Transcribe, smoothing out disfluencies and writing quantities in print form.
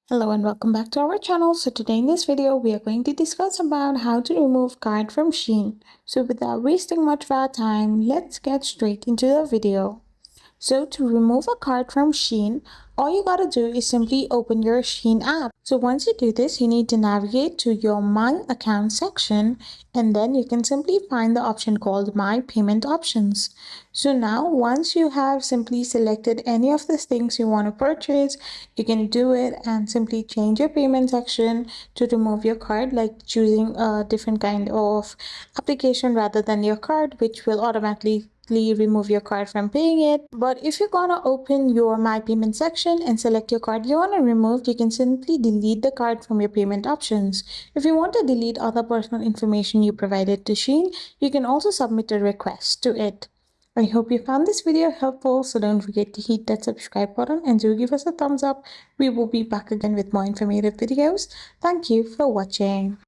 Hello and welcome back to our channel. So today in this video, we are going to discuss about how to remove card from SHEIN. So without wasting much of our time, let's get straight into the video. So to remove a card from SHEIN, all you gotta do is simply open your SHEIN app. So once you do this, you need to navigate to your My Account section, and then you can simply find the option called My Payment Options. So now once you have simply selected any of the things you want to purchase, you can do it and simply change your payment section to remove your card, like choosing a different kind of application rather than your card, which will automatically remove your card from paying it. But if you're gonna open your My Payment section and select your card you want to remove, you can simply delete the card from your payment options. If you want to delete other personal information you provided to SHEIN, you can also submit a request to it. I hope you found this video helpful, so don't forget to hit that subscribe button and do give us a thumbs up. We will be back again with more informative videos. Thank you for watching.